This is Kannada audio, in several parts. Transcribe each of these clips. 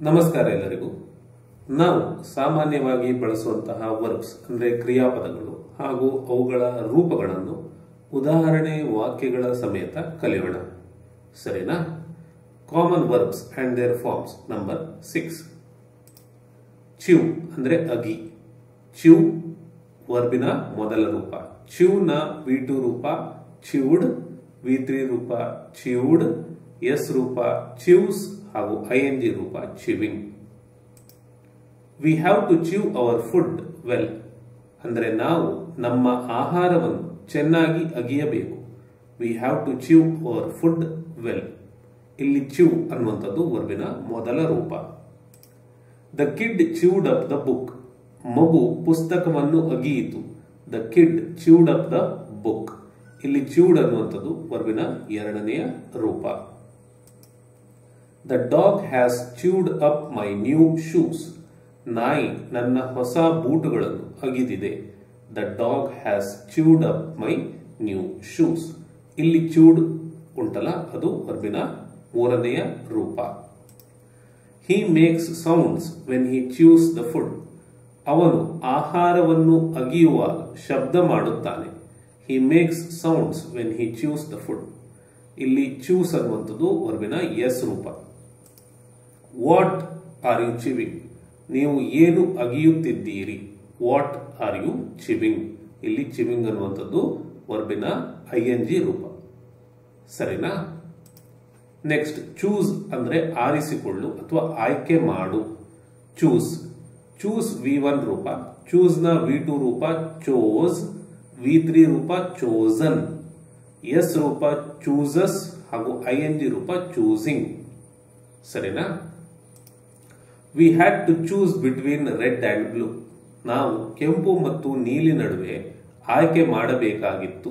ನಮಸ್ಕಾರ ಎಲ್ಲರಿಗೂ. ನಾವು ಸಾಮಾನ್ಯವಾಗಿ ಬಳಸುವಂತಹ ವರ್ಬ್ಸ್ ಅಂದ್ರೆ ಕ್ರಿಯಾಪದಗಳು ಹಾಗೂ ಅವುಗಳ ರೂಪಗಳನ್ನು ಉದಾಹರಣೆ ವಾಕ್ಯಗಳ ಸಮೇತ ಕಲಿಯೋಣ. ಸರಿನಾ? Common verbs and their forms number 6. Chew ಅಂದ್ರೆ ಅಗಿ. ಚ್ಯೂ ವರ್ಬಿನ ಮೊದಲ ರೂಪ. ಚ್ಯೂನ V2 ರೂಪ ಚ್ಯೂಡ್, V3 ರೂಪ ಚ್ಯೂಡ್, ಎಸ್ ರೂಪ ಚ್ಯೂಸ್ ಹಾಗೂ ING ರೂಪ chewing. We have to chew our food well ಅಂದ್ರೆ ನಾವು ನಮ್ಮ ಆಹಾರವನ್ನು ಚೆನ್ನಾಗಿ ಅಗಿಯಬೇಕು. We have to chew our food well. ಇಲ್ಲಿ ಚ್ಯೂ ಅನ್ನುವಂಥದ್ದು ವರ್ಬಿನ ಮೊದಲ ರೂಪ. The kid chewed up the book. ಮಗು ಪುಸ್ತಕವನ್ನು ಅಗಿಯಿತು. The kid chewed up the book. ಇಲ್ಲಿ ಚ್ಯೂಡ್ ಅನ್ನುವಂಥದ್ದು ವರ್ಬಿನ ಎರಡನೆಯ ರೂಪ. The dog has chewed up my new shoes. ನಾಯಿ ನನ್ನ ಹೊಸ ಬೂಟುಗಳನ್ನು ಅಗಿದಿದೆ. The dog has chewed up my new shoes. ಇಲ್ಲಿ ಚ್ಯೂಡ್ ಉಂಟಲ್ಲ, ಅದು ವರ್ಬಿನ ಮೂರನೆಯ ರೂಪ. He makes sounds when he chews the food. ಅವನು ಆಹಾರವನ್ನು ಅಗಿಯುವಾಗ ಶಬ್ದ ಮಾಡುತ್ತಾನೆ. He makes sounds when he chews the food. ಇಲ್ಲಿ ಚ್ಯೂಸ್ ಅನ್ನುವಂಥದ್ದು ವರ್ಬಿನ ಎಸ್ ರೂಪ. What are you chewing. ನೀವು ಏನು ಅಗಿಯುತ್ತಿದ್ದೀರಿ. What are you chewing. ಇಲ್ಲಿ ಚಿವಿಂಗ್ ಅನ್ನುವಂಥದ್ದು ವರ್ಬಿನ ING ರೂಪ. ಸರಿನಾ? ನೆಕ್ಸ್ಟ್, ಚೂಸ್ ಅಂದ್ರೆ ಆರಿಸಿಕೊಳ್ಳು ಅಥವಾ ಆಯ್ಕೆ ಮಾಡು. ಚೂಸ್. ಚೂಸ್ V1 ರೂಪ, ಚೂಸ್ ನ V2 ರೂಪ ಚೋಸ್, V3 ರೂಪ ಚೋಸನ್, ಎಸ್ ರೂಪ ಚೂಸಸ್ ಹಾಗೂ ING ರೂಪ ಚೂಸಿಂಗ್. ಸರಿನಾ? We had to choose between red and blue. ನಾವು ಕೆಂಪು ಮತ್ತು ನೀಲಿ ನಡುವೆ ಆಯ್ಕೆ ಮಾಡಬೇಕಾಗಿತ್ತು.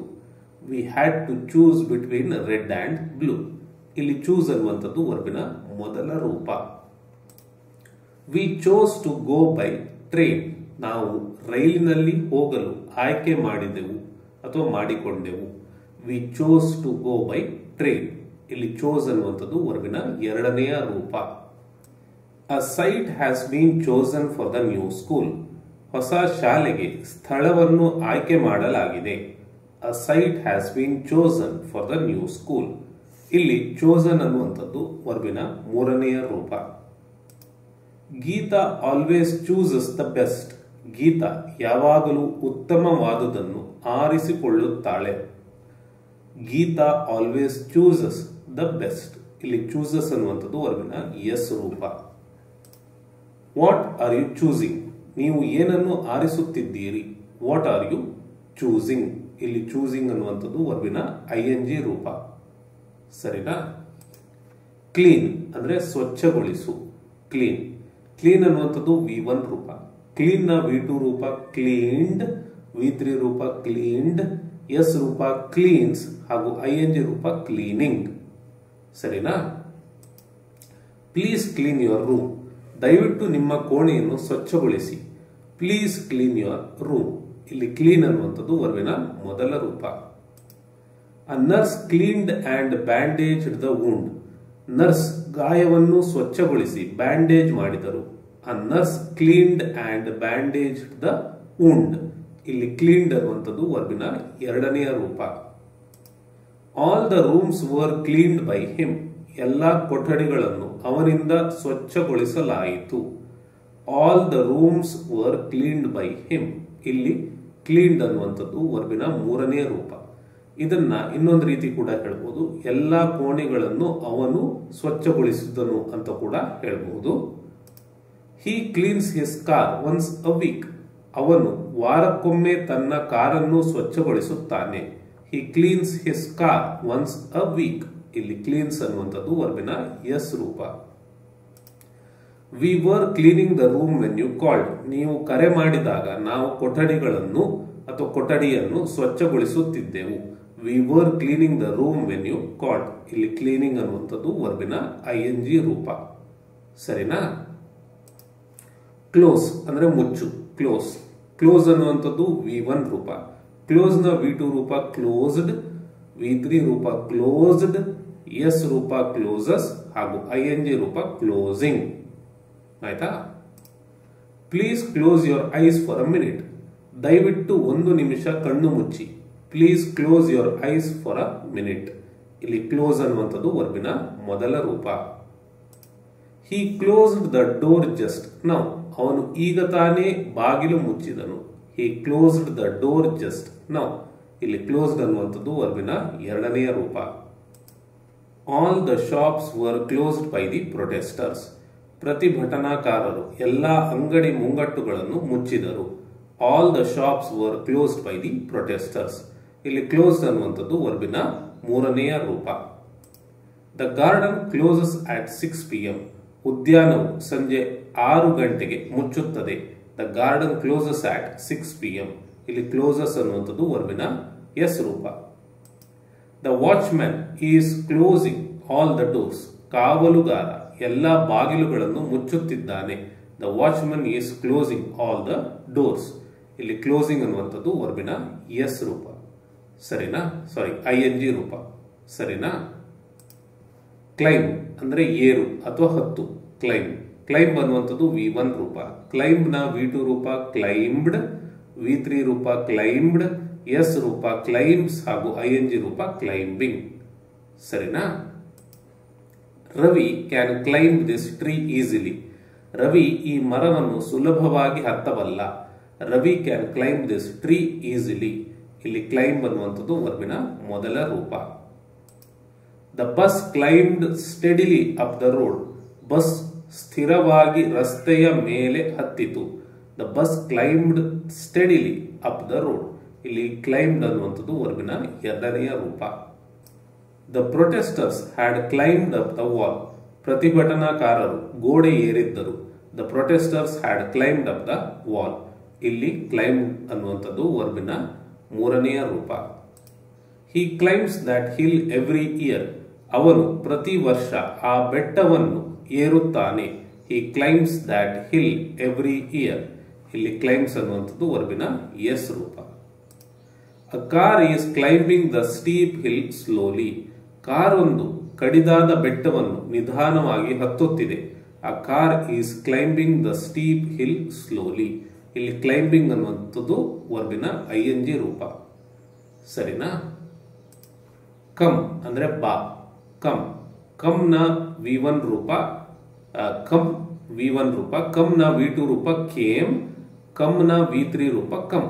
We had to choose between red and blue. ಇಲ್ಲಿ ಚೂಸ್ ಅನ್ನುವಂಥದ್ದು ವರ್ಬಿನ ಮೊದಲ ರೂಪ. We chose to go by train. ನಾವು ರೈಲಿನಲ್ಲಿ ಹೋಗಲು ಆಯ್ಕೆ ಮಾಡಿದೆವು ಅಥವಾ ಮಾಡಿಕೊಂಡೆವು. We chose to go by train. ಇಲ್ಲಿ ಚೋಸ್ ಅನ್ನುವಂಥದ್ದು ವರ್ಬಿನ ಎರಡನೆಯ ರೂಪ. A site has been chosen for the new school. ಹೊಸ ಶಾಲೆಗೆ ಸ್ಥಳವನ್ನು ಆಯ್ಕೆ ಮಾಡಲಾಗಿದೆ. A site has been chosen for the new school. ಇಲ್ಲಿ ಚೋಸನ್ ಅನ್ನುವಂಥದ್ದು ವರ್ಬಿನ ಮೂರನೆಯ ರೂಪ. Geeta always chooses the best. Geeta ಯಾವಾಗಲೂ ಉತ್ತಮವಾದುದನ್ನು ಆರಿಸಿಕೊಳ್ಳುತ್ತಾಳೆ. Geeta always chooses the best. ಇಲ್ಲಿ ಚೂಸಸ್ ಅನ್ನುವಂಥದ್ದು ವರ್ಬಿನ ಎಸ್ ರೂಪ. What are you choosing. ನೀವು ಏನನ್ನು ಆರಿಸುತ್ತಿದ್ದೀರಿ. What are you choosing. ಇಲ್ಲಿ ಚೂಸಿಂಗ್ ಅನ್ನುವಂಥದ್ದು ವರ್ಬಿನ ING ರೂಪ. ಸರಿನಾ? ಕ್ಲೀನ್ ಅಂದ್ರೆ ಸ್ವಚ್ಛಗೊಳಿಸು. ಕ್ಲೀನ್. ಕ್ಲೀನ್ ಅನ್ನುವಂಥದ್ದು V1 ರೂಪ, ಕ್ಲೀನ್ ನ V2 ರೂಪ ಕ್ಲೀನ್ಡ್, V3 ರೂಪ ಕ್ಲೀನ್ಡ್, ಎಸ್ ರೂಪ ಕ್ಲೀನ್ಸ್ ಹಾಗೂ ING ರೂಪ ಕ್ಲೀನಿಂಗ್. ಸರಿನಾ? Please clean your room. ದಯವಿಟ್ಟು ನಿಮ್ಮ ಕೋಣೆಯನ್ನು ಸ್ವಚ್ಛಗೊಳಿಸಿ. Please clean your room. ಇಲ್ಲಿ ಕ್ಲೀನ್ ಅನ್ನುವಂಥದ್ದು ವರ್ಬಿನ ಮೊದಲ ರೂಪ. A nurse cleaned and bandaged the wound. Nurse ಗಾಯವನ್ನು ಸ್ವಚ್ಛಗೊಳಿಸಿ ಬ್ಯಾಂಡೇಜ್ ಮಾಡಿದರು. A nurse cleaned and bandaged the wound. ಇಲ್ಲಿ ಕ್ಲೀನ್ಡ್ ಅನ್ನುವಂಥದ್ದು ವರ್ಬಿನ ಎರಡನೆಯ ರೂಪ. All the rooms were cleaned by him. ಎಲ್ಲಾ ಕೊಠಡಿಗಳನ್ನು ಅವನಿಂದ ಸ್ವಚ್ಛಗೊಳಿಸಲಾಯಿತು. All the rooms were cleaned by him. ಇಲ್ಲಿ ಕ್ಲೀನ್ಡ್ ಅನ್ನುವಂಥದ್ದು ವರ್ಬಿನ ಮೂರನೆಯ ರೂಪ. ಇದನ್ನ ಇನ್ನೊಂದು ರೀತಿ ಕೂಡ ಹೇಳ್ಬೋದು. ಎಲ್ಲಾ ಕೋಣೆಗಳನ್ನು ಅವನು ಸ್ವಚ್ಛಗೊಳಿಸಿದನು ಅಂತ ಕೂಡ ಹೇಳ್ಬಹುದು. He cleans his car once a week. ಅವನು ವಾರಕ್ಕೊಮ್ಮೆ ತನ್ನ ಕಾರನ್ನು ಸ್ವಚ್ಛಗೊಳಿಸುತ್ತಾನೆ. He cleans his car once a week. ಇಲ್ಲಿ ಕ್ಲೀನ್ಸ್ ಅನ್ನುವಂಥದ್ದು ವರ್ಬಿನ ಎಸ್ ರೂಪ. We were cleaning the room when you called. ನೀವು ಕರೆ ಮಾಡಿದಾಗ ನಾವು ಕೊಠಡಿಗಳನ್ನು ಅಥವಾ ಕೊಠಡಿಯನ್ನು ಸ್ವಚ್ಛಗೊಳಿಸುತ್ತಿದ್ದೆವು. We were cleaning the room when you called. ಇಲ್ಲಿ ಕ್ಲೀನಿಂಗ್ ಅನ್ನುವಂಥದ್ದು ವರ್ಬಿನ ING ರೂಪ. ಸರಿನಾ? ಕ್ಲೋಸ್ ಅಂದ್ರೆ ಮುಚ್ಚು. ಕ್ಲೋಸ್. ಕ್ಲೋಸ್ ಅನ್ನುವಂಥದ್ದು V1 ರೂಪ, ಕ್ಲೋಸ್ ನ V2 ರೂಪ ಕ್ಲೋಸ್ಡ್, V3 ರೂಪ ಕ್ಲೋಸ್ಡ್, ಎಸ್ ರೂಪ ಕ್ಲೋಸಸ್ ಹಾಗೂ ING ರೂಪ ಕ್ಲೋಸಿಂಗ್. ಆಯ್ತಾ? Please close your eyes for a minute. ದಯವಿಟ್ಟು 1 ನಿಮಿಷ ಕಣ್ಣು ಮುಚ್ಚಿ. Please close your eyes for a minute. ಇಲ್ಲಿ ಕ್ಲೋಸ್ ಅನ್ನುವಂಥದ್ದು ವರ್ಬಿನ ಮೊದಲ ರೂಪ. He closed the door just now. ಅವನು ಈಗ ತಾನೇ ಬಾಗಿಲು ಮುಚ್ಚಿದನು. He closed the door just now. ಇಲ್ಲಿ ಕ್ಲೋಸ್ಡ್ ಅನ್ನುವಂಥದ್ದು ವರ್ಬಿನ ಎರಡನೆಯ ರೂಪ. All the shops were closed by the protesters. ಪ್ರತಿಭಟನಾಕಾರರು ಎಲ್ಲಾ ಅಂಗಡಿ ಮುಂಗಟ್ಟುಗಳನ್ನು ಮುಚ್ಚಿದರು. All the shops were closed by the protesters. ಇಲ್ಲಿ ಕ್ಲೋಸ್ಡ್ ಅನ್ನುವಂಥದ್ದು ವರ್ಬಿನ ಮೂರನೆಯ ರೂಪ. The garden closes at 6 PM. ಉದ್ಯಾನವು ಸಂಜೆ 6 ಗಂಟೆಗೆ ಮುಚ್ಚುತ್ತದೆ. The garden closes at 6 PM. ಇಲ್ಲಿ ಕ್ಲೋಸಸ್ ಅನ್ನುವಂಥದ್ದು ವರ್ಬಿನ ಎಸ್ ರೂಪ. The watchman is closing all the doors. ಕಾವಲುಗಾರ ಎಲ್ಲಾ ಬಾಗಿಲುಗಳನ್ನು ಮುಚ್ಚುತ್ತಿದ್ದಾನೆ. The watchman is closing all the doors. ಇಲ್ಲಿ ಕ್ಲೋಸಿಂಗ್ ಅನ್ನುವಂಥದ್ದು ವರ್ಬಿನ ಎಸ್ ರೂಪ. ಸರಿನಾ? ING ರೂಪ. ಸರಿನಾ? ಕ್ಲೈಂಬ್ ಅಂದ್ರೆ ಏರು ಅಥವಾ ಹತ್ತು. ಕ್ಲೈಂಬ್ ಅನ್ನುವಂಥದ್ದು V1 ರೂಪ. ಕ್ಲೈಂಬ್ ನ V2 ರೂಪ ಕ್ಲೈಂಬ್ಡ್, V3 ರೂಪ ಕ್ಲೈಂಬ್ಡ್, ಎಸ್ ರೂಪ ಕ್ಲೈಂಬ್ಸ್ ಹಾಗೂ ING ರೂಪ ಕ್ಲೈಂಬಿಂಗ್. ಸರಿನಾ? Ravi can climb this tree easily. Ravi ಈ ಮರವನ್ನು ಸುಲಭವಾಗಿ ಹತ್ತಬಲ್ಲ. Ravi can climb this tree easily. ಇಲ್ಲಿ ಕ್ಲೈಂಬ್ ಅನ್ನುವಂಥದ್ದು ವರ್ಬಿನ ಮೊದಲ ರೂಪ. The bus climbed steadily up the road. Bus ಸ್ಥಿರವಾಗಿ ರಸ್ತೆಯ ಮೇಲೆ ಹತ್ತಿತು. The bus climbed steadily up the road. ಇಲ್ಲಿ ಕ್ಲೈಂಬ್ಡ್ ಅನ್ನುವಂಥದ್ದು ವರ್ಬಿನ ಎರಡನೆಯ ರೂಪ. The protesters had climbed up the wall. ಪ್ರತಿಭಟನಾಕಾರರು ಗೋಡೆ ಏರಿದ್ದರು. The protesters had climbed up the wall. ಇಲ್ಲಿ ಕ್ಲೈಂಬ್ ಅನ್ನುವಂಥದ್ದು ವರ್ಬಿನ ಮೂರನೆಯ ರೂಪ. He climbs that hill every year. ಅವನು ಪ್ರತಿ ವರ್ಷ ಆ ಬೆಟ್ಟವನ್ನು ಏರುತ್ತಾನೆ. He climbs that hill every year. ಇಲ್ಲಿ ಕ್ಲೈಂಬ್ಸ್ ಅನ್ನುವಂಥದ್ದು ವರ್ಬಿನ ಎಸ್ ರೂಪ. A car is climbing the steep hill slowly. ಕಾರೊಂದು ಕಡಿದಾದ ಬೆಟ್ಟವನ್ನು ನಿಧಾನವಾಗಿ ಹತ್ತುತ್ತಿದೆ. A car is climbing the steep hill slowly. ಇಲ್ಲಿ ಕ್ಲೈಂಬಿಂಗ್ ಅನ್ನುವಂಥದ್ದು ವರ್ಬಿನ ING ರೂಪ. ಸರಿನಾ? ಕಮ್ ಅಂದ್ರೆ ಬಾ. ಕಮ್ ನ V1 ರೂಪ ಕಮ್ ನ V2 ರೂಪ ಕೇಮ್. ಕಮ್ ನ V3 ರೂಪ ಕಮ್.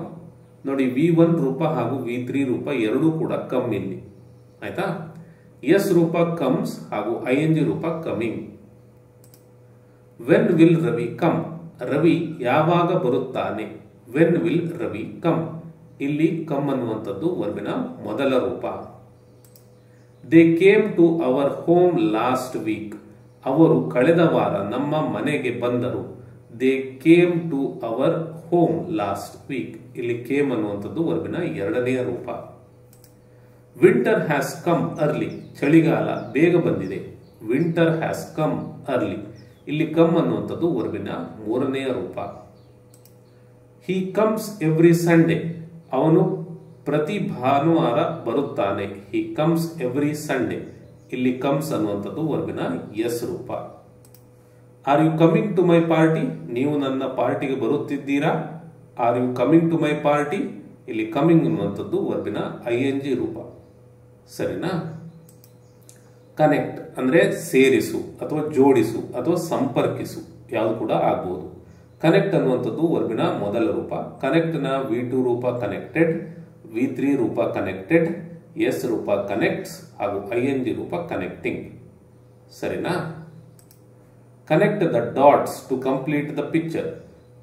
ನೋಡಿ, V1 ರೂಪ ಹಾಗೂ V3 ರೂಪ ಎರಡೂ ಕೂಡ ಕಮ್ ಇಲ್ಲಿ. ಆಯ್ತಾ? ಎಸ್ ರೂಪ ಕಮ್ಸ್ ಹಾಗೂ ING ರೂಪ coming. When will Ravi come. Ravi ಯಾವಾಗ ಬರುತ್ತಾನೆ. When will Ravi come. ಇಲ್ಲಿ ಕಮ್ ಅನ್ನುವಂಥದ್ದು ವರ್ಬಿನ ಮೊದಲ ರೂಪ. They came to our home last week. ಅವರು ಕಳೆದ ವಾರ ನಮ್ಮ ಮನೆಗೆ ಬಂದರು. They came to our home last week. ಇಲ್ಲಿ ಕೇಮ್ ಅನ್ನುವಂಥದ್ದು ವರ್ಬಿನ ಎರಡನೆಯ ರೂಪ. Winter has come early. ಚಳಿಗಾಲ ಬೇಗ ಬಂದಿದೆ. Winter has come early. ಇಲ್ಲಿ ಕಮ್ ಅನ್ನುವಂಥದ್ದು ವರ್ಬಿನ ಮೂರನೆಯ ರೂಪ. He comes every Sunday. ಅವನು ಪ್ರತಿ ಭಾನುವಾರ ಬರುತ್ತಾನೆ. He comes every Sunday. ಇಲ್ಲಿ ಕಮ್ಸ್ ಅನ್ನುವಂಥದ್ದು ವರ್ಬಿನ ಎಸ್ ರೂಪ. Are you coming to my party. ನೀವು ನನ್ನ ಪಾರ್ಟಿಗೆ ಬರುತ್ತಿದ್ದೀರಾ. Are you coming to my party. ಇಲ್ಲಿ ಕಮಿಂಗ್ ಅನ್ನುವಂಥದ್ದು ವರ್ಬಿನ ING ರೂಪ. ಸರಿನಾ? ಕನೆಕ್ಟ್ ಅಂದ್ರೆ ಸೇರಿಸು ಅಥವಾ ಜೋಡಿಸು ಅಥವಾ ಸಂಪರ್ಕಿಸು, ಯಾವುದು ಕೂಡ ಆಗ್ಬಹುದು. ಕನೆಕ್ಟ್ ಅನ್ನುವಂಥದ್ದು ವರ್ಬಿನ ಮೊದಲ ರೂಪ. ಕನೆಕ್ಟ್ ನ V2 ರೂಪ ಕನೆಕ್ಟೆಡ್, V3 ರೂಪ ಕನೆಕ್ಟೆಡ್, ಎಸ್ ರೂಪ ಕನೆಕ್ಟ್ಸ್ ಹಾಗೂ ING ರೂಪ ಕನೆಕ್ಟಿಂಗ್. ಸರಿನಾ? Connect the dots to complete the picture.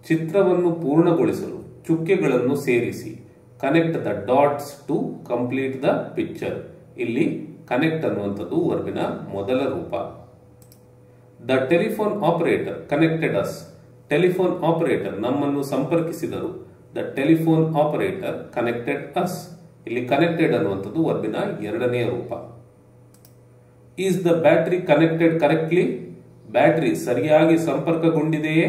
ಚಿತ್ರವನ್ನು ಪೂರ್ಣಗೊಳಿಸಲು ಚುಕ್ಕೆಗಳನ್ನು ಸೇರಿಸಿ. Connect the dots to complete the picture. ಇಲ್ಲಿ ಕನೆಕ್ಟ್ ಅನ್ನುವಂಥದ್ದು ವರ್ಬಿನ ಮೊದಲ ರೂಪ. The telephone operator connected us. Telephone operator ನಮ್ಮನ್ನು ಸಂಪರ್ಕಿಸಿದರು. The telephone operator connected us. ಇಲ್ಲಿ ಕನೆಕ್ಟೆಡ್ ಅನ್ನುವಂಥದ್ದು ವರ್ಬಿನ ಎರಡನೆಯ ರೂಪ. Is the battery connected correctly. Battery ಸರಿಯಾಗಿ ಸಂಪರ್ಕಗೊಂಡಿದೆಯೇ.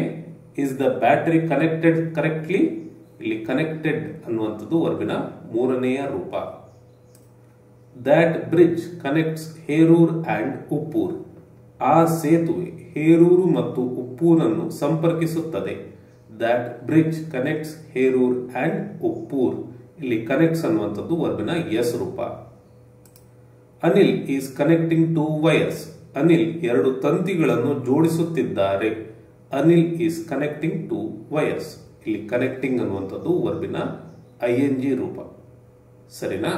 Is the battery connected correctly. ಇಲ್ಲಿ ಕನೆಕ್ಟೆಡ್ ಅನ್ನುವಂಥದ್ದು ವರ್ಬಿನ ಮೂರನೆಯ ರೂಪ. That bridge connects Heroor and Uppoor. ಆ ಸೇತುವೆ ಹೇರೂರು ಮತ್ತು ಉಪ್ಪೂರನ್ನು ಸಂಪರ್ಕಿಸುತ್ತದೆ. That bridge connects Heroor and Uppoor. ಇಲ್ಲಿ ಕನೆಕ್ಟ್ಸ್ ಅನ್ನುವಂಥದ್ದು ವರ್ಬಿನ ಎಸ್ ರೂಪ. Anil is connecting two wires. Anil 2 ತಂತಿಗಳನ್ನು ಜೋಡಿಸುತ್ತಿದ್ದಾರೆ. Anil is connecting two wires. ಇಲ್ಲಿ ಕನೆಕ್ಟಿಂಗ್ ಅನ್ನುವಂಥದ್ದು ವರ್ಬಿನ ING ರೂಪ. ಸರಿನಾ?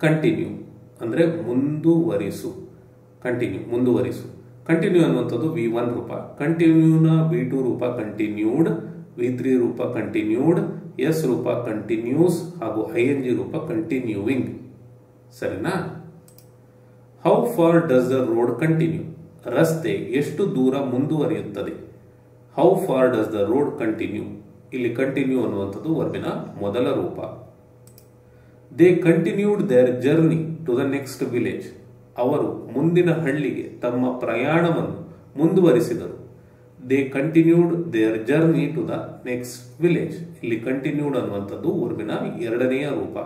ಕಂಟಿನ್ಯೂ ಅಂದ್ರೆ ಮುಂದುವರಿಸು. ಮುಂದುವರಿಸು. ಕಂಟಿನ್ಯೂ ಅನ್ನುವಂಥದ್ದು V1 ರೂಪ. ಕಂಟಿನ್ಯೂನ V2 ರೂಪ ಕಂಟಿನ್ಯೂಡ್, V3 ರೂಪ ಕಂಟಿನ್ಯೂಡ್, ಎಸ್ ರೂಪ ಕಂಟಿನ್ಯೂಸ್ ಹಾಗೂ ING ರೂಪ ಕಂಟಿನ್ಯೂವಿಂಗ್. ಸರಿನಾ? How far does the road continue? ರಸ್ತೆ ಎಷ್ಟು ದೂರ ಮುಂದುವರಿಯುತ್ತದೆ? How far does the road continue? ಇಲ್ಲಿ ಕಂಟಿನ್ಯೂ ಅನ್ನುವಂಥದ್ದು ವರ್ಬಿನ ಮೊದಲ ರೂಪ. They continued their journey to the next village. ಅವರು ಮುಂದಿನ ಹಳ್ಳಿಗೆ ತಮ್ಮ ಪ್ರಯಾಣವನ್ನು ಮುಂದುವರಿಸಿದರು. They continued their journey to the next village. ಇಲ್ಲಿ ಕಂಟಿನ್ಯೂಡ್ ಅನ್ನುವಂಥದ್ದು ವರ್ಬಿನ ಎರಡನೆಯ ರೂಪ.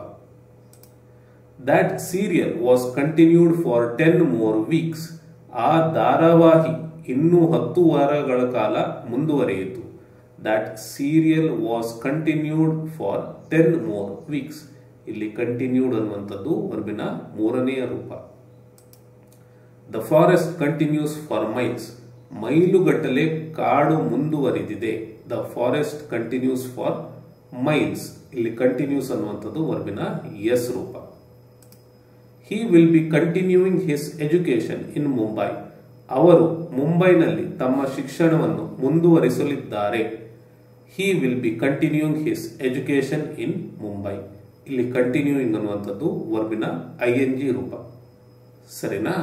That serial was continued for 10 more weeks. ಆ ಧಾರಾವಾಹಿ ಇನ್ನೂ 10 ವಾರಗಳ ಕಾಲ ಮುಂದುವರಿಯಿತು. That serial was continued for 10 more weeks. ಇಲ್ಲಿ ಕಂಟಿನ್ಯೂಡ್ ಅನ್ನುವಂಥದ್ದು ವರ್ಬಿನ ಮೂರನೆಯ ರೂಪ. The forest continues for miles. ಮೈಲುಗಟ್ಟಲೆ ಕಾಡು ಮುಂದುವರಿದಿದೆ. The forest continues for miles. ಇಲ್ಲಿ ಕಂಟಿನ್ಯೂಸ್ ಅನ್ನುವಂಥದ್ದು ವರ್ಬಿನ ಎಸ್ ರೂಪ. He will be continuing his education in Mumbai. ಅವರು ಮುಂಬೈನಲ್ಲಿ ತಮ್ಮ ಶಿಕ್ಷಣವನ್ನು ಮುಂದುವರಿಸಲಿದ್ದಾರೆ. He will be continuing his education in Mumbai. ಇಲ್ಲಿ ಕಂಟಿನ್ಯೂಯಿಂಗ್ ಅನ್ನುವಂಥದ್ದು ವರ್ಬಿನ ING ರೂಪ. ಸರಿನಾ?